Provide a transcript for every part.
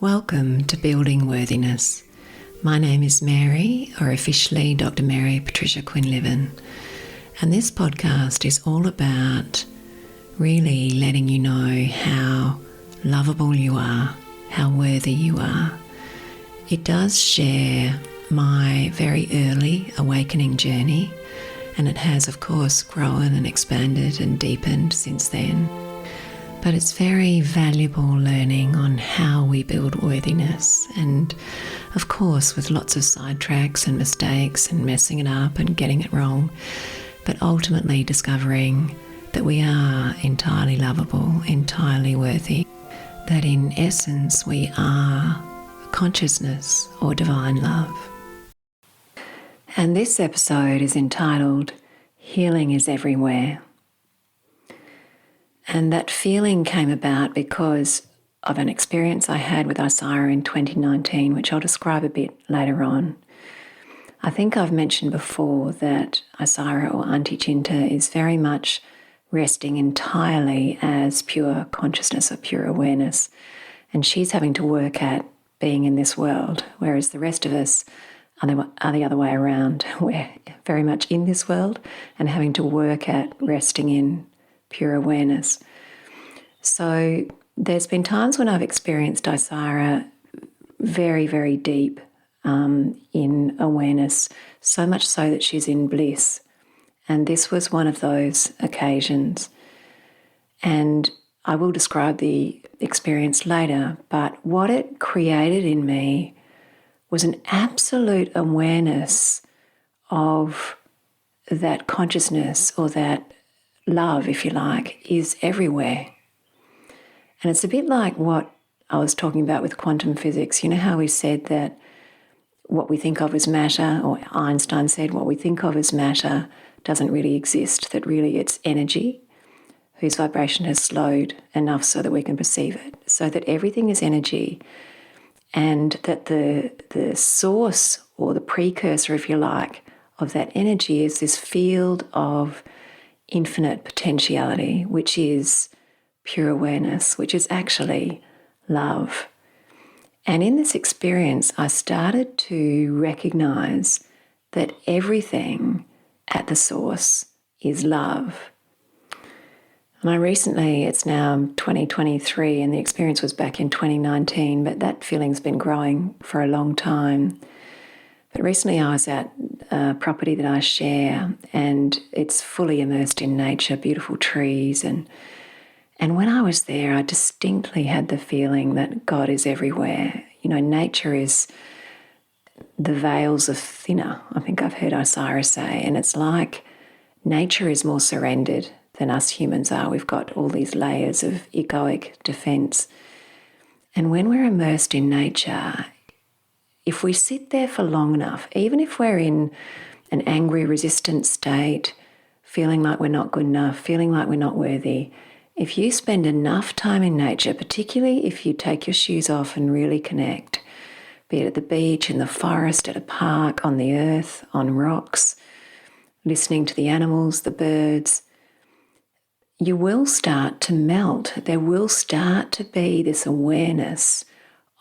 Welcome to Building Worthiness. My name is Mary, or officially Dr. Mary Patricia Quinlivan, and this podcast is all about really letting you know how lovable you are, how worthy you are. It does share my very early awakening journey, and it has of course grown and expanded and deepened since then. But it's very valuable learning on how we build worthiness, and of course with lots of sidetracks and mistakes and messing it up and getting it wrong, but ultimately discovering that we are entirely lovable, entirely worthy, that in essence we are consciousness or divine love. And this episode is entitled Healing is Everywhere. And that feeling came about because of an experience I had with Isira in 2019, which I'll describe a bit later on. I think I've mentioned before that Isira, or Auntie Chinta, is very much resting entirely as pure consciousness or pure awareness. And she's having to work at being in this world, whereas the rest of us are the other way around. We're very much in this world and having to work at resting in pure awareness. So there's been times when I've experienced Isira very, very deep in awareness, so much so that she's in bliss. And this was one of those occasions. And I will describe the experience later, but what it created in me was an absolute awareness of that consciousness, or that love, if you like, is everywhere. And it's a bit like what I was talking about with quantum physics. You know how we said that what we think of as matter, or Einstein said what we think of as matter doesn't really exist, that really it's energy whose vibration has slowed enough so that we can perceive it, so that everything is energy, and that the source, or the precursor, if you like, of that energy is this field of infinite potentiality, which is pure awareness, which is actually love. And in this experience, I started to recognize that everything at the source is love. And I recently, it's now 2023, and the experience was back in 2019, but that feeling's been growing for a long time. But recently I was at a property that I share, and it's fully immersed in nature, beautiful trees. And when I was there, I distinctly had the feeling that God is everywhere. You know, nature is, the veils are thinner, I think I've heard Isira say, and it's like nature is more surrendered than us humans are. We've got all these layers of egoic defense. And when we're immersed in nature, if we sit there for long enough, even if we're in an angry, resistant state, feeling like we're not good enough, feeling like we're not worthy, if you spend enough time in nature, particularly if you take your shoes off and really connect, be it at the beach, in the forest, at a park, on the earth, on rocks, listening to the animals, the birds, you will start to melt. There will start to be this awareness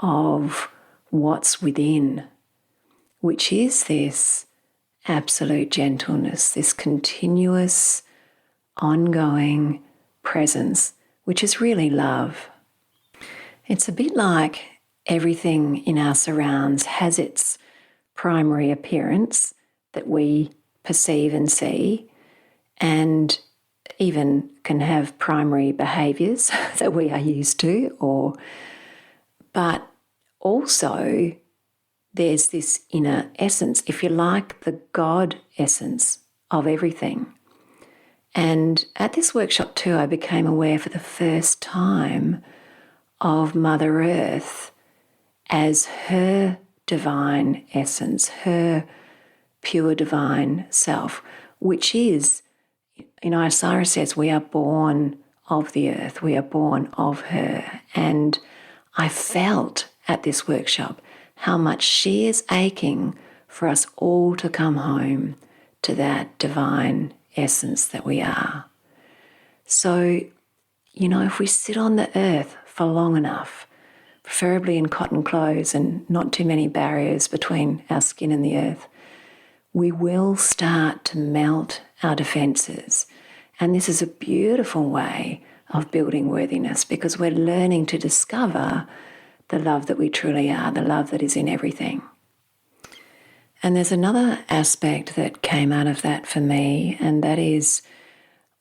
of what's within, which is this absolute gentleness, this continuous, ongoing presence, which is really love. It's a bit like everything in our surrounds has its primary appearance that we perceive and see, and even can have primary behaviours that we are used to, but also there's this inner essence, if you like, the God essence of everything. And at this workshop too, I became aware for the first time of Mother Earth as her divine essence, her pure divine self, which is, you know, Isira says we are born of the earth, we are born of her. And I felt at this workshop how much she is aching for us all to come home to that divine essence that we are. So, you know, if we sit on the earth for long enough, preferably in cotton clothes and not too many barriers between our skin and the earth, we will start to melt our defences. And this is a beautiful way of building worthiness, because we're learning to discover the love that we truly are, the love that is in everything. And there's another aspect that came out of that for me, and that is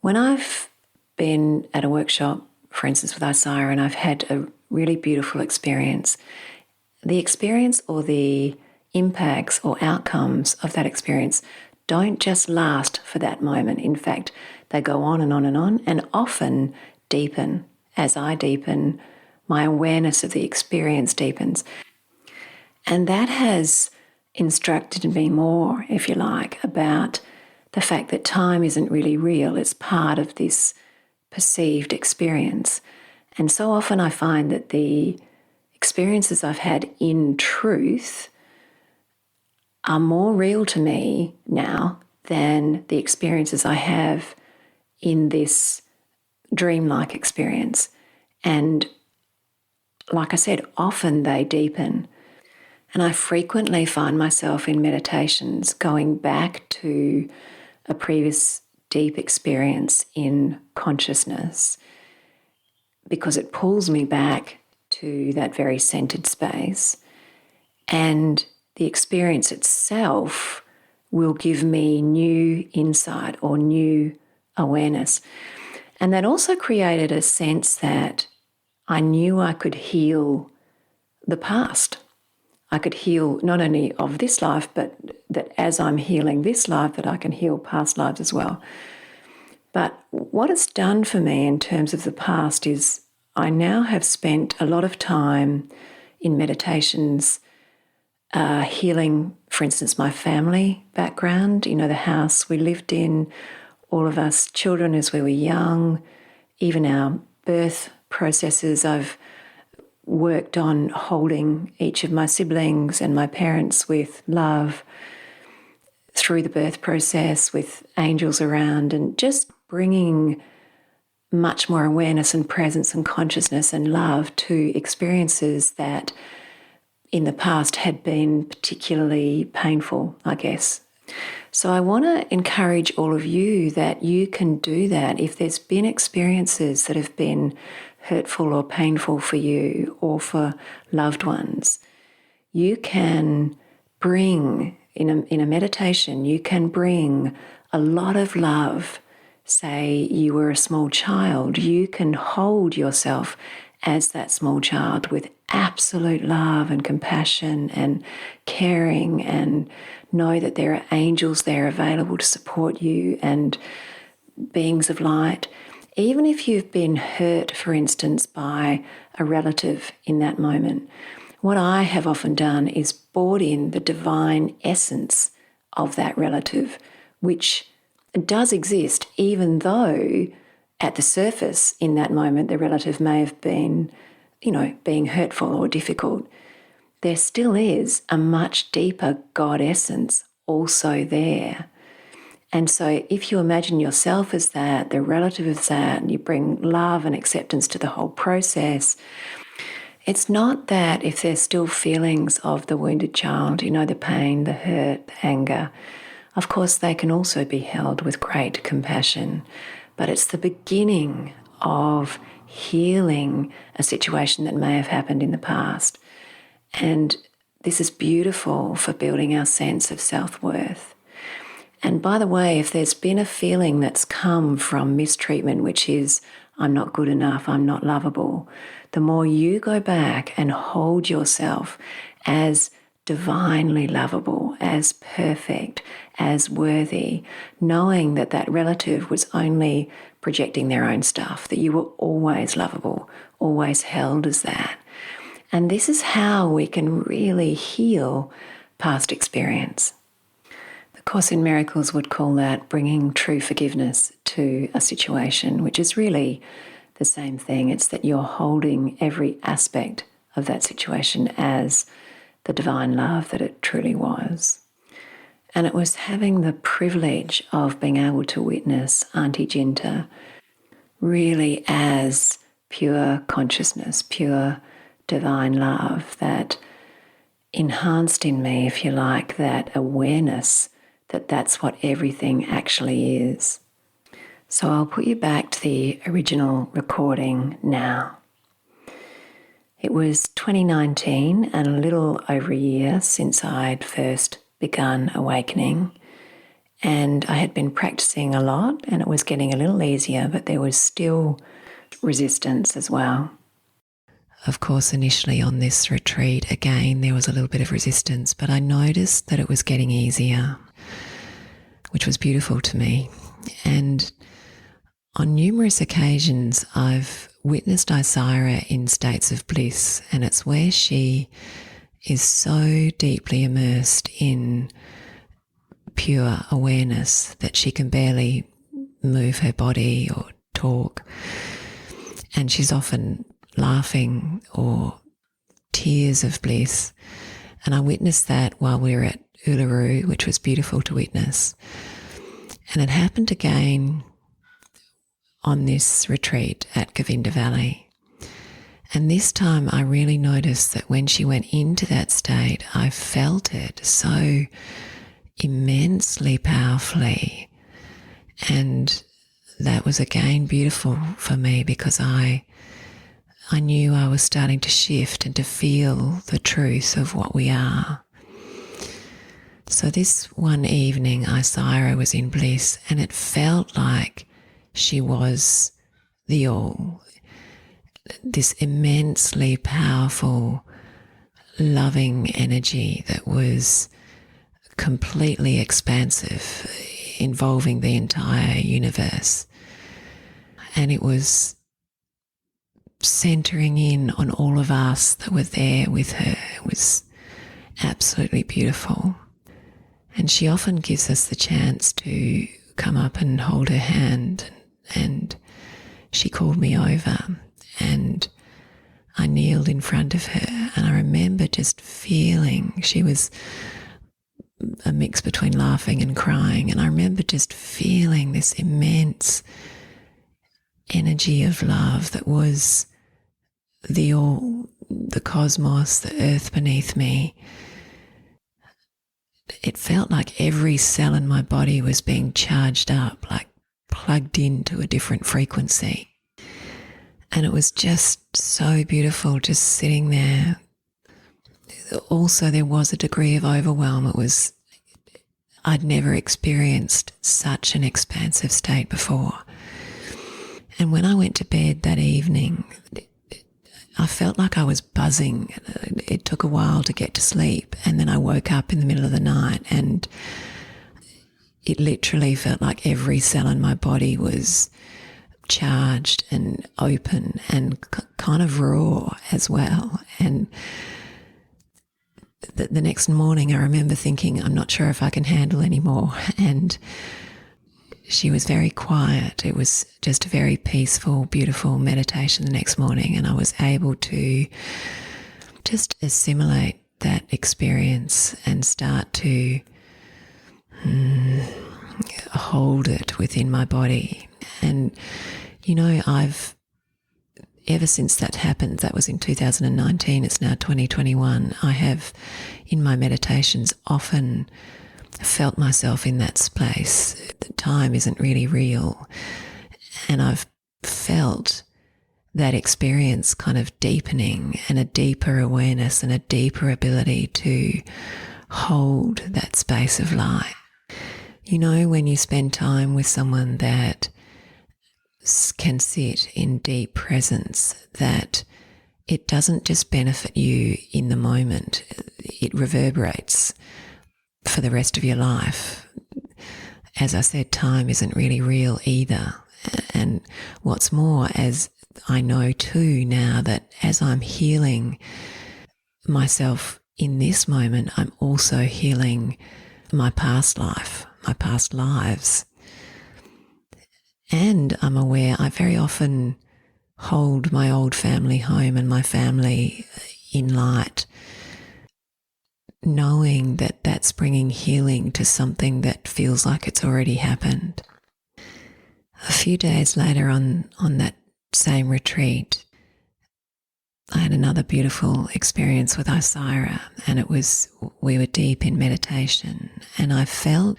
when I've been at a workshop, for instance, with Isaiah, and I've had a really beautiful experience, the experience or the impacts or outcomes of that experience don't just last for that moment. In fact, they go on and on and on, and often deepen. As I deepen, my awareness of the experience deepens. And that has instructed me more, if you like, about the fact that time isn't really real. It's part of this perceived experience. And so often I find that the experiences I've had in truth are more real to me now than the experiences I have in this dreamlike experience. And like I said, often they deepen. And I frequently find myself in meditations going back to a previous deep experience in consciousness, because it pulls me back to that very centered space. And the experience itself will give me new insight or new awareness. And that also created a sense that I knew I could heal the past. I could heal not only of this life, but that as I'm healing this life, that I can heal past lives as well. But what it's done for me in terms of the past is I now have spent a lot of time in meditations healing, for instance, my family background, the house we lived in, all of us children as we were young, even our birth processes. I've worked on holding each of my siblings and my parents with love through the birth process, with angels around, and just bringing much more awareness and presence and consciousness and love to experiences that in the past had been particularly painful, I guess. So I want to encourage all of you that you can do that. If there's been experiences that have been hurtful or painful for you or for loved ones, you can bring, in a meditation, you can bring a lot of love. Say you were a small child, you can hold yourself as that small child with absolute love and compassion and caring, and know that there are angels there available to support you and beings of light. Even if you've been hurt, for instance, by a relative in that moment, what I have often done is brought in the divine essence of that relative, which does exist, even though at the surface in that moment the relative may have been, being hurtful or difficult. There still is a much deeper God essence also there. And so if you imagine yourself as that, the relative as that, and you bring love and acceptance to the whole process, it's not that if there's still feelings of the wounded child, the pain, the hurt, the anger, of course they can also be held with great compassion. But it's the beginning of healing a situation that may have happened in the past. And this is beautiful for building our sense of self-worth. And by the way, if there's been a feeling that's come from mistreatment, which is, I'm not good enough, I'm not lovable, the more you go back and hold yourself as divinely lovable, as perfect, as worthy, knowing that that relative was only projecting their own stuff, that you were always lovable, always held as that. And this is how we can really heal past experience. The Course in Miracles would call that bringing true forgiveness to a situation, which is really the same thing. It's that you're holding every aspect of that situation as the divine love that it truly was. And it was having the privilege of being able to witness Auntie Jinta really as pure consciousness, pure divine love that enhanced in me, if you like, that awareness that that's what everything actually is. So I'll put you back to the original recording now. It was 2019 and a little over a year since I'd first begun awakening, and I had been practicing a lot and it was getting a little easier, but there was still resistance as well. Of course, initially on this retreat, again, there was a little bit of resistance, but I noticed that it was getting easier, which was beautiful to me. And on numerous occasions, I've witnessed Isira in states of bliss, and it's where she is so deeply immersed in pure awareness that she can barely move her body or talk. And she's often laughing or tears of bliss. And I witnessed that while we were at Uluru, which was beautiful to witness. And it happened again on this retreat at Govinda Valley. And this time I really noticed that when she went into that state, I felt it so immensely powerfully. And that was again beautiful for me because I knew I was starting to shift and to feel the truth of what we are. So this one evening, Isira was in bliss, and it felt like she was the all, this immensely powerful, loving energy that was completely expansive, involving the entire universe. And it was centering in on all of us that were there with her. It was absolutely beautiful. And she often gives us the chance to come up and hold her hand, and she called me over and I kneeled in front of her, and I remember just feeling, she was a mix between laughing and crying, and I remember just feeling this immense energy of love that was the all, the cosmos, the earth beneath me. It felt like every cell in my body was being charged up, like plugged into a different frequency. And it was just so beautiful just sitting there. Also, there was a degree of overwhelm. I'd never experienced such an expansive state before. And when I went to bed that evening, I felt like I was buzzing. It took a while to get to sleep, and then I woke up in the middle of the night and it literally felt like every cell in my body was charged and open and kind of raw as well. And the next morning I remember thinking, I'm not sure if I can handle anymore. And she was very quiet. It was just a very peaceful, beautiful meditation the next morning, and I was able to just assimilate that experience and start to hold it within my body. And, you know, ever since that happened, that was in 2019, it's now 2021, I have, in my meditations, often felt myself in that space. The time isn't really real. And I've felt that experience kind of deepening, and a deeper awareness and a deeper ability to hold that space of light. You know, when you spend time with someone that can sit in deep presence, that it doesn't just benefit you in the moment, it reverberates for the rest of your life. As I said, time isn't really real either. And what's more, as I know too now, that as I'm healing myself in this moment, I'm also healing my past life, my past lives. And I'm aware I very often hold my old family home and my family in light, knowing that that's bringing healing to something that feels like it's already happened. A few days later on that same retreat, I had another beautiful experience with Isira, and we were deep in meditation, and I felt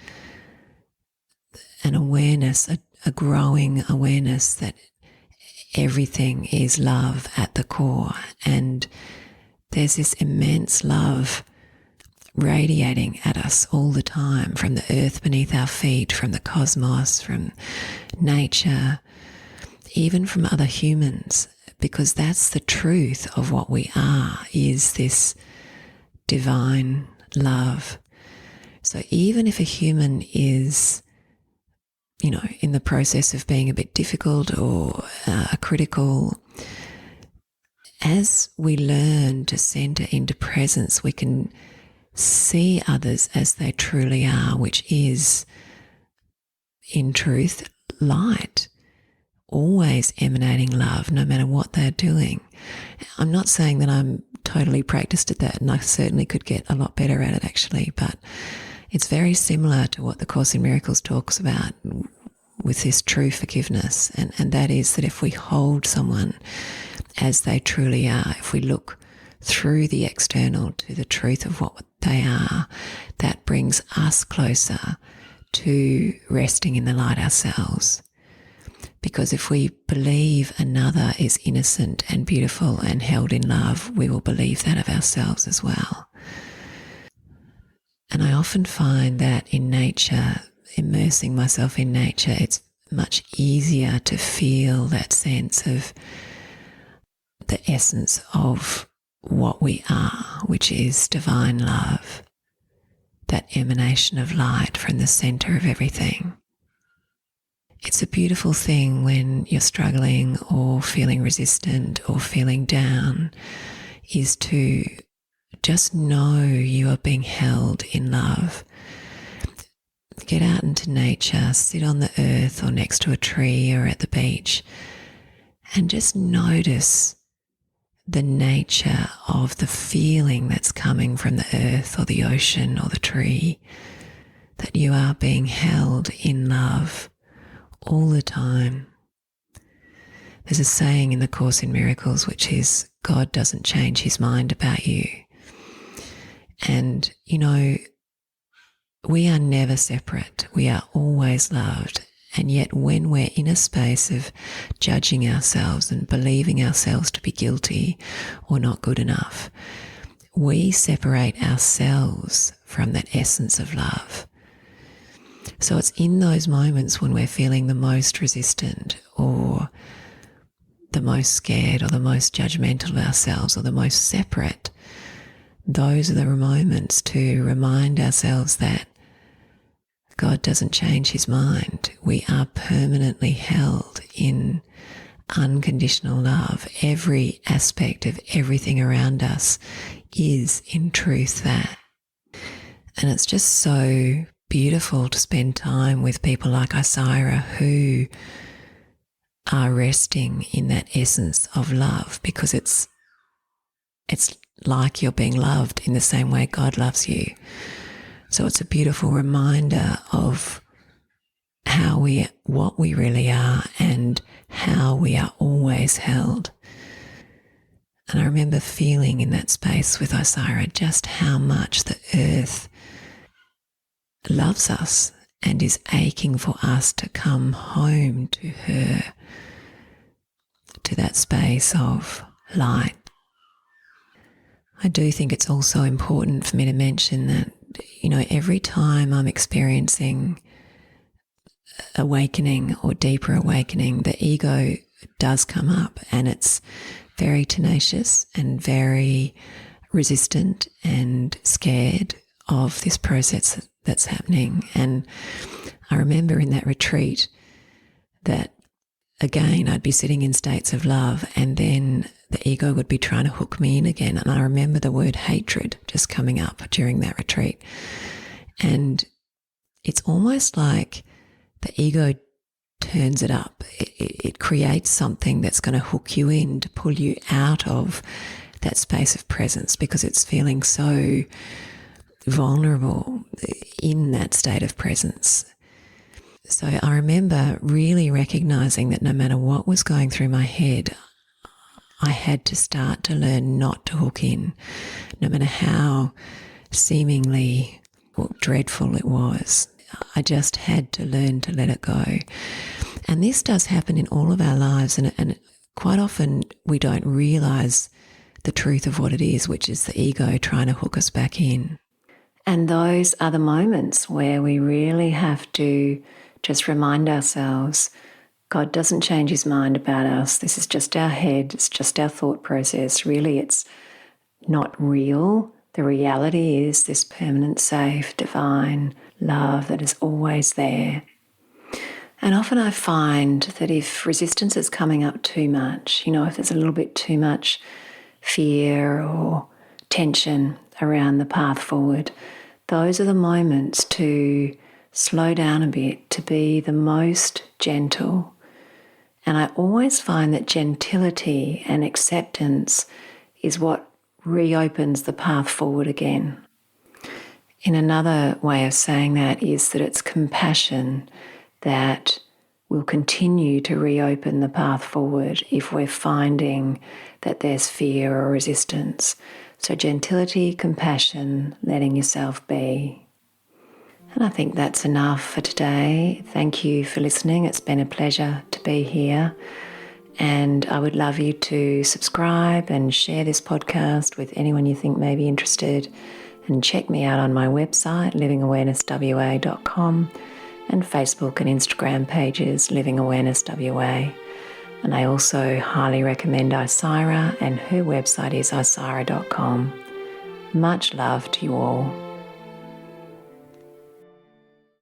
an awareness, a growing awareness that everything is love at the core, and there's this immense love radiating at us all the time, from the earth beneath our feet, from the cosmos, from nature, even from other humans, because that's the truth of what we are, is this divine love. So even if a human is, in the process of being a bit difficult or critical, as we learn to center into presence, we can see others as they truly are, which is, in truth, light, always emanating love, no matter what they're doing. I'm not saying that I'm totally practiced at that, and I certainly could get a lot better at it, actually, but it's very similar to what the Course in Miracles talks about with this true forgiveness, and that is that if we hold someone as they truly are, if we look through the external to the truth of what they are, that brings us closer to resting in the light ourselves. Because if we believe another is innocent and beautiful and held in love, we will believe that of ourselves as well. And I often find that in nature, immersing myself in nature, it's much easier to feel that sense of the essence of what we are, which is divine love, that emanation of light from the center of everything. It's a beautiful thing when you're struggling or feeling resistant or feeling down, is to just know you are being held in love. Get out into nature, sit on the earth or next to a tree or at the beach, and just notice the nature of the feeling that's coming from the earth or the ocean or the tree, that you are being held in love all the time. There's a saying in the Course in Miracles, which is, God doesn't change his mind about you. And, we are never separate. We are always loved. And yet when we're in a space of judging ourselves and believing ourselves to be guilty or not good enough, we separate ourselves from that essence of love. So it's in those moments when we're feeling the most resistant or the most scared or the most judgmental of ourselves or the most separate, those are the moments to remind ourselves that God doesn't change his mind. We are permanently held in unconditional love. Every aspect of everything around us is in truth that. And it's just so beautiful to spend time with people like Isira who are resting in that essence of love, because it's like you're being loved in the same way God loves you. So it's a beautiful reminder of what we really are and how we are always held. And I remember feeling in that space with Isira just how much the earth loves us and is aching for us to come home to her, to that space of light. I do think it's also important for me to mention that, every time I'm experiencing awakening or deeper awakening, the ego does come up, and it's very tenacious and very resistant and scared of this process that's happening. And I remember in that retreat that, again, I'd be sitting in states of love, and then the ego would be trying to hook me in again. And I remember the word hatred just coming up during that retreat. And it's almost like the ego turns it up. It creates something that's going to hook you in to pull you out of that space of presence, because it's feeling so vulnerable in that state of presence. So I remember really recognizing that no matter what was going through my head, I had to start to learn not to hook in, no matter how seemingly dreadful it was. I just had to learn to let it go. And this does happen in all of our lives, and quite often we don't realise the truth of what it is, which is the ego trying to hook us back in. And those are the moments where we really have to just remind ourselves, God doesn't change his mind about us. This is just our head. It's just our thought process. Really, it's not real. The reality is this permanent, safe, divine love that is always there. And often I find that if resistance is coming up too much, if there's a little bit too much fear or tension around the path forward, those are the moments to slow down a bit, to be the most gentle. And I always find that gentility and acceptance is what reopens the path forward again. In another way of saying that is that it's compassion that will continue to reopen the path forward if we're finding that there's fear or resistance. So gentility, compassion, letting yourself be. And I think that's enough for today. Thank you for listening. It's been a pleasure to be here. And I would love you to subscribe and share this podcast with anyone you think may be interested. And check me out on my website, livingawarenesswa.com, and Facebook and Instagram pages, Living Awareness WA. And I also highly recommend Isira, and her website is isira.com. Much love to you all.